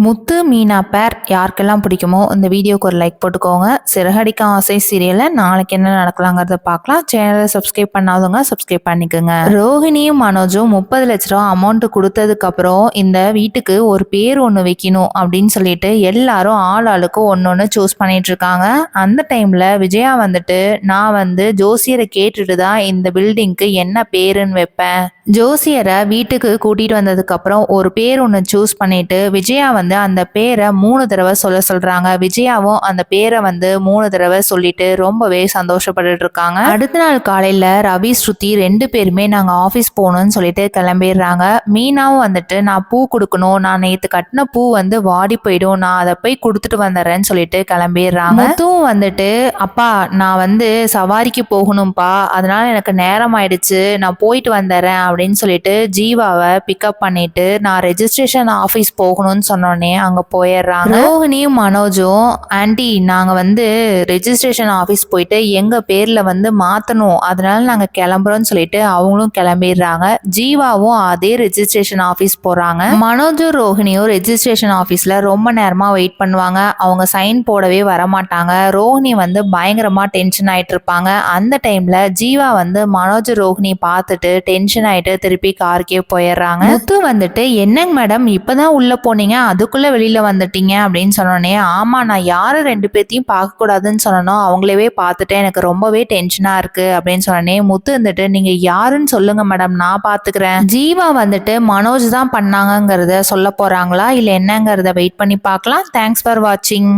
முத்து மீனா பேர் யாருக்கெல்லாம் பிடிக்குமோ இந்த வீடியோக்கு ஒரு லைக் போட்டுக்கோங்க. சிறகடிக்க ஆசை சீரியல்ல நாளைக்கு என்ன நடக்கலாங்கிறத பார்க்கலாம். சேனலை சப்ஸ்கிரைப் பண்ணாதவங்க சப்ஸ்கிரைப் பண்ணிக்கோங்க. ரோஹிணியும் மனோஜும் 30 லட்ச ரூபா அமௌண்ட் கொடுத்ததுக்கு அப்புறம் இந்த வீட்டுக்கு ஒரு பேர் ஒன்று வைக்கணும் அப்படின்னு சொல்லிட்டு எல்லாரும் ஆளுக்கு ஒன்னொன்னு சூஸ் பண்ணிட்டு இருக்காங்க. அந்த டைம்ல விஜயா வந்துட்டு நான் ஜோசியரை கேட்டுட்டு தான் இந்த பில்டிங்க்கு என்ன பேருன்னு வைப்பேன். ஜோசியரை வீட்டுக்கு கூட்டிட்டு வந்ததுக்கு அப்புறம் ஒரு பேர் ஒன்று சூஸ் பண்ணிட்டு விஜயா அந்த பேரை 3 தடவை சொல்றாங்க. விஜயாவும் அந்த பேரை 3 தடவை சொல்லிட்டு ரொம்பவே சந்தோஷப்பட்டுட்டு இருக்காங்க. அடுத்த நாள் காலையில ரவி ஸ்ருதி 2 பேருமே நாங்க ஆபீஸ் போகணும்னு சொல்லிட்டு கிளம்பிடுறாங்க. மீனாவும் நான் பூ கொடுக்கணும், நான் நேத்து கட்டின பூ வாடி போயிடும், நான் அதை போய் கொடுத்துட்டு வந்துடுறேன்னு சொல்லிட்டு கிளம்பிடுறாங்க. முத்துவும் அப்பா நான் சவாரிக்கு போகணும்ப்பா, அதனால எனக்கு நேரம் ஆயிடுச்சு, நான் போயிட்டு வந்துடுறேன் அப்படின்னு சொல்லிட்டு ஜீவாவை பிக்கப் பண்ணிட்டு நான் ரெஜிஸ்ட்ரேஷன் ஆஃபீஸ் போகணும்னு சொன்னோடனே அங்க போயிடுறாங்க. ரோஹிணியும் மனோஜும் ஆன்டி நாங்க ரெஜிஸ்ட்ரேஷன் ஆஃபீஸ் போயிட்டு எங்க பேர்ல மாத்தணும், அதனால நாங்க கிளம்புறோம்னு சொல்லிட்டு அவங்களும் கிளம்பிடுறாங்க. ஜீவாவும் அதே ரெஜிஸ்ட்ரேஷன் ஆஃபீஸ் போறாங்க. மனோஜும் ரோஹிணியும் ரெஜிஸ்ட்ரேஷன் ஆஃபீஸ்ல ரொம்ப நேரமா வெயிட் பண்ணுவாங்க. அவங்க சைன் போடவே வரமாட்டாங்க. ரோஹிணி பயங்கரமா டென்ஷன் ஆயிட்டு இருப்பாங்க. அந்த டைம்ல ஜீவா மனோஜ் ரோஹிணி பார்த்துட்டு டென்ஷன் ஆயிட்டு திருப்பி காருக்கே போயிடுறாங்க. முத்து என்னங்க மேடம் இப்பதான் உள்ள போனீங்க, அதுக்குள்ள வெளியில வந்துட்டீங்க அப்படின்னு சொன்னோடனே ஆமா நான் யாரு 2 பேர்த்தையும் பார்க்க கூடாதுன்னு சொன்னனோ அவங்களவே பார்த்துட்டு எனக்கு ரொம்பவே டென்ஷனா இருக்கு அப்படின்னு சொன்னோடனே முத்து நீங்க யாருன்னு சொல்லுங்க மேடம் நான் பாத்துக்கிறேன். ஜீவா மனோஜ் தான் பண்ணாங்கிறத சொல்ல போறாங்களா இல்ல என்னங்கிறத வெயிட் பண்ணி பார்க்கலாம். தேங்க்ஸ் ஃபார் வாட்சிங்.